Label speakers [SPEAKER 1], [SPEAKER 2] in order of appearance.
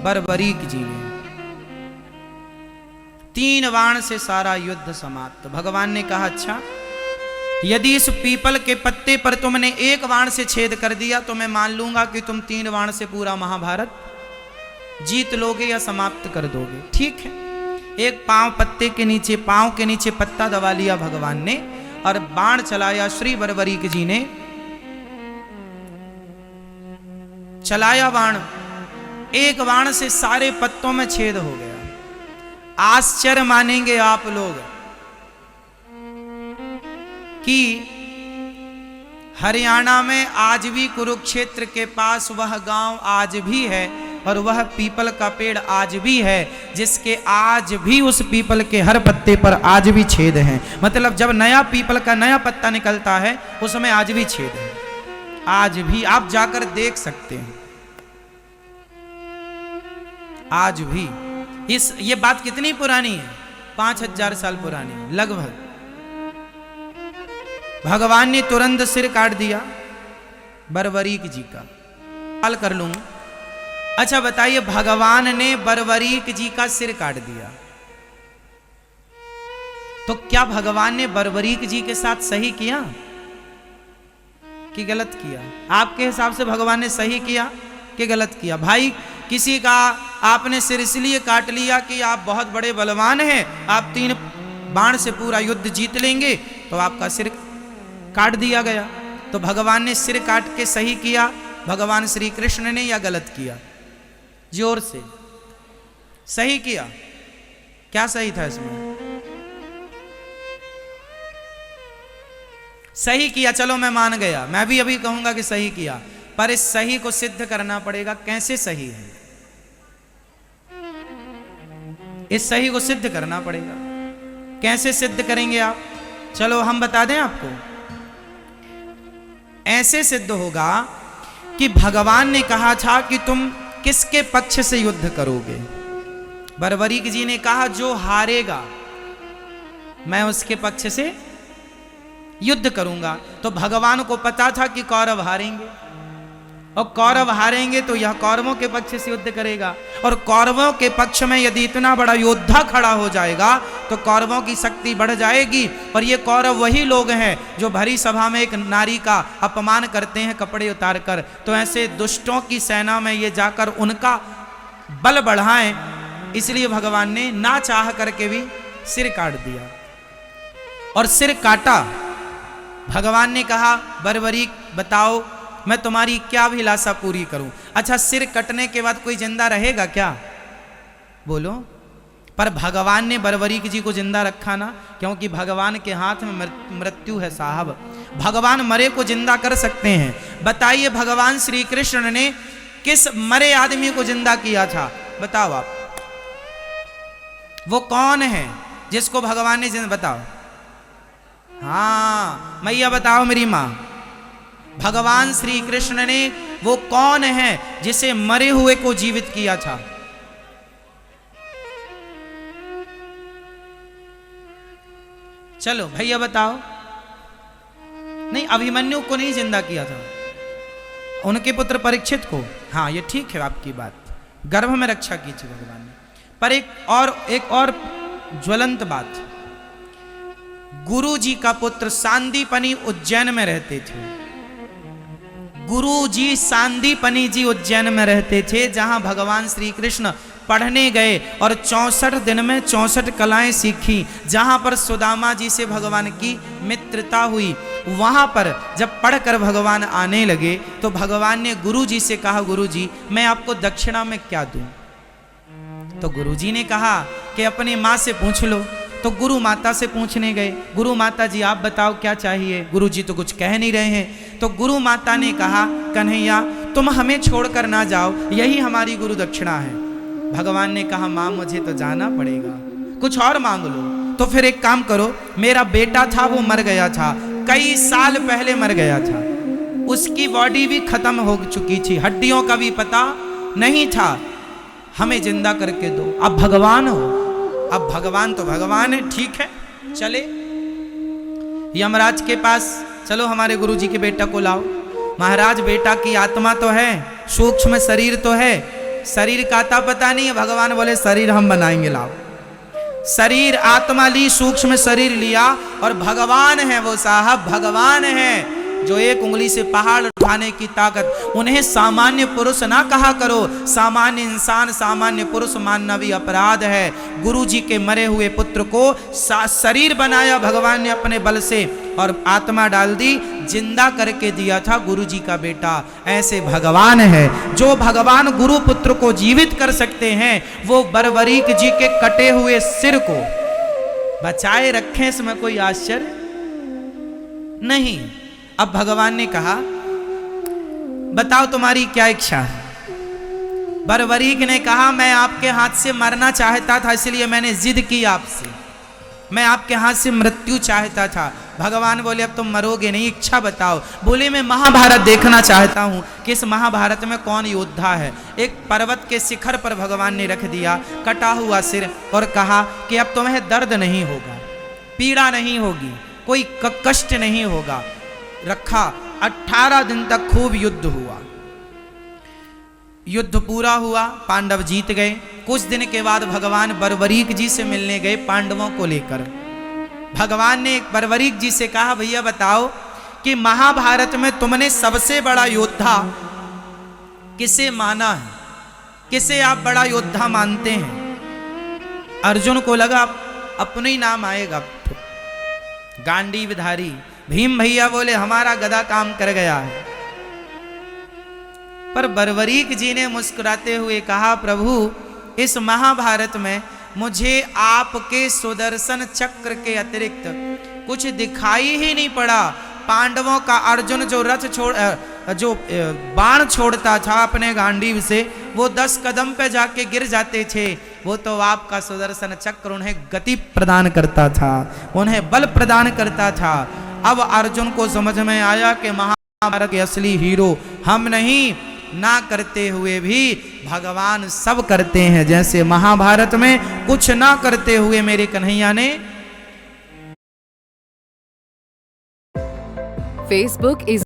[SPEAKER 1] बर्बरीक जी ने 3 बाण से सारा युद्ध समाप्त। भगवान ने कहा अच्छा, यदि इस पीपल के पत्ते पर तुमने 1 बाण से छेद कर दिया तो मैं मान लूंगा कि तुम 3 बाण से पूरा महाभारत जीत लोगे या समाप्त कर दोगे। ठीक है। एक पांव के नीचे पत्ता दबा लिया भगवान ने और बाण चलाया। श्री बर्बरीक जी ने चलाया बाण, 1 बाण से सारे पत्तों में छेद हो गया। आश्चर्य मानेंगे आप लोग कि हरियाणा में आज भी कुरुक्षेत्र के पास वह गांव आज भी है और वह पीपल का पेड़ आज भी है, जिसके आज भी उस पीपल के हर पत्ते पर आज भी छेद हैं। मतलब जब नया पीपल का नया पत्ता निकलता है उसमें आज भी छेद है। आज भी आप जाकर देख सकते हैं, आज भी। ये बात कितनी पुरानी है? 5000 साल पुरानी है लगभग। भगवान ने तुरंत सिर काट दिया बर्बरीक जी का। सवाल कर लूं, अच्छा बताइए, भगवान ने बर्बरीक जी का सिर काट दिया तो क्या भगवान ने बर्बरीक जी के साथ सही किया कि गलत किया? आपके हिसाब से भगवान ने सही किया कि गलत किया? भाई, किसी का आपने सिर इसलिए काट लिया कि आप बहुत बड़े बलवान हैं, आप 3 बाण से पूरा युद्ध जीत लेंगे, तो आपका सिर काट दिया गया। तो भगवान ने सिर काट के सही किया भगवान श्री कृष्ण ने या गलत किया? जोर से। सही किया। क्या सही था इसमें? सही किया। चलो मैं मान गया, मैं भी अभी कहूंगा कि सही किया, पर इस सही को सिद्ध करना पड़ेगा। कैसे सही है? इस सही को सिद्ध करना पड़ेगा। कैसे सिद्ध करेंगे आप? चलो हम बता दें आपको। ऐसे सिद्ध होगा कि भगवान ने कहा था कि तुम किसके पक्ष से युद्ध करोगे? बर्बरीक जी ने कहा जो हारेगा मैं उसके पक्ष से युद्ध करूंगा। तो भगवान को पता था कि कौरव हारेंगे, और कौरव हारेंगे तो यह कौरवों के पक्ष से युद्ध करेगा, और कौरवों के पक्ष में यदि इतना बड़ा योद्धा खड़ा हो जाएगा तो कौरवों की शक्ति बढ़ जाएगी। और ये कौरव वही लोग हैं जो भरी सभा में एक नारी का अपमान करते हैं कपड़े उतार कर। तो ऐसे दुष्टों की सेना में ये जाकर उनका बल बढ़ाएं, इसलिए भगवान ने ना चाह करके भी सिर काट दिया। और सिर काटा। भगवान ने कहा बर्बरीक बताओ मैं तुम्हारी क्या अभिलाषा पूरी करूं? अच्छा, सिर कटने के बाद कोई जिंदा रहेगा क्या? बोलो। पर भगवान ने बर्बरीक जी को जिंदा रखा ना, क्योंकि भगवान के हाथ में मृत्यु है साहब। भगवान मरे को जिंदा कर सकते हैं। बताइए भगवान श्री कृष्ण ने किस मरे आदमी को जिंदा किया था? बताओ आप, वो कौन है जिसको भगवान ने जिंदा? बताओ। हाँ मैया बताओ मेरी मां, भगवान श्री कृष्ण ने वो कौन है जिसे मरे हुए को जीवित किया था? चलो भैया बताओ। नहीं, अभिमन्यु को नहीं जिंदा किया था, उनके पुत्र परीक्षित को। हाँ ये ठीक है आपकी बात, गर्भ में रक्षा की थी भगवान ने। पर एक और ज्वलंत बात, गुरु जी का पुत्र सांदीपनी उज्जैन में रहते थे। गुरु जी सांदीपनी जी उज्जैन में रहते थे, जहां भगवान श्री कृष्ण पढ़ने गए और 64 दिन में 64 कलाएं सीखी। जहां पर सुदामा जी से भगवान की मित्रता हुई, वहां पर जब पढ़कर भगवान आने लगे तो भगवान ने गुरु जी से कहा, गुरु जी मैं आपको दक्षिणा में क्या दूं? तो गुरु जी ने कहा कि अपनी माँ से पूछ लो। तो गुरु माता से पूछने गए, गुरु माता जी आप बताओ क्या चाहिए? गुरु जी तो कुछ कह नहीं रहे हैं। तो गुरु माता ने कहा, कन्हैया तुम हमें छोड़कर ना जाओ, यही हमारी गुरु दक्षिणा है। भगवान ने कहा, माँ मुझे तो जाना पड़ेगा, कुछ और मांग लो। तो फिर एक काम करो, मेरा बेटा था वो मर गया था, कई साल पहले मर गया था, उसकी बॉडी भी खत्म हो चुकी थी, हड्डियों का भी पता नहीं था, हमें जिंदा करके दो। अब भगवान हो, अब भगवान तो भगवान है, ठीक है चले यमराज के पास, चलो हमारे गुरु जी के बेटा को लाओ। महाराज बेटा की आत्मा तो है, सूक्ष्म शरीर तो है, शरीर का था पता नहीं है, भगवान बोले शरीर हम बनाएंगे, लाओ। शरीर आत्मा ली, सूक्ष्म शरीर लिया, और भगवान है वो साहब, भगवान है जो एक उंगली से पहाड़ उठाने की ताकत। उन्हें सामान्य पुरुष ना कहा करो, सामान्य इंसान, सामान्य पुरुष मानना भी अपराध है। गुरु जी के मरे हुए पुत्र को शरीर बनाया भगवान ने अपने बल से, और आत्मा डाल दी, जिंदा करके दिया था गुरु जी का बेटा। ऐसे भगवान है, जो भगवान गुरु पुत्र को जीवित कर सकते हैं, वो बरबरीक जी के कटे हुए सिर को बचाए रखें, इसमें कोई आश्चर्य नहीं। अब भगवान ने कहा, बताओ तुम्हारी क्या इच्छा है। बरबरीक ने कहा, मैं आपके हाथ से मरना चाहता था, इसलिए मैंने जिद की आपसे, मैं आपके हाथ से मृत्यु चाहता था। भगवान बोले, अब तुम मरोगे नहीं, इच्छा बताओ। बोले, मैं महाभारत देखना चाहता हूं कि इस महाभारत में कौन योद्धा है। एक पर्वत के शिखर पर भगवान ने रख दिया कटा हुआ सिर, और कहा कि अब तुम्हें दर्द नहीं होगा, पीड़ा नहीं होगी, कोई कष्ट नहीं होगा। रखा, 18 दिन तक खूब युद्ध हुआ। युद्ध पूरा हुआ, पांडव जीत गए। कुछ दिन के बाद भगवान बरबरीक जी से मिलने गए पांडवों को लेकर। भगवान ने बरबरीक जी से कहा, भैया बताओ कि महाभारत में तुमने सबसे बड़ा योद्धा किसे माना है, किसे आप बड़ा योद्धा मानते हैं। अर्जुन को लगा अपने ही नाम आएगा, गांडीवधारी। भीम भैया बोले, हमारा गदा काम कर गया है। पर बरबरीक जी ने मुस्कुराते हुए कहा, प्रभु इस महाभारत में मुझे आपके सुदर्शन चक्र के अतिरिक्त कुछ दिखाई ही नहीं पड़ा। पांडवों का अर्जुन जो बाण छोड़ता था अपने गांडीव से, वो 10 कदम पे जाके गिर जाते थे। वो तो आपका सुदर्शन चक्र उन्हें गति प्रदान करता था, उन्हें बल प्रदान करता था। अब अर्जुन को समझ में आया कि महाभारत के असली हीरो हम नहीं, ना करते हुए भी भगवान सब करते हैं। जैसे महाभारत में कुछ ना करते हुए मेरे कन्हैया ने
[SPEAKER 2] Facebook is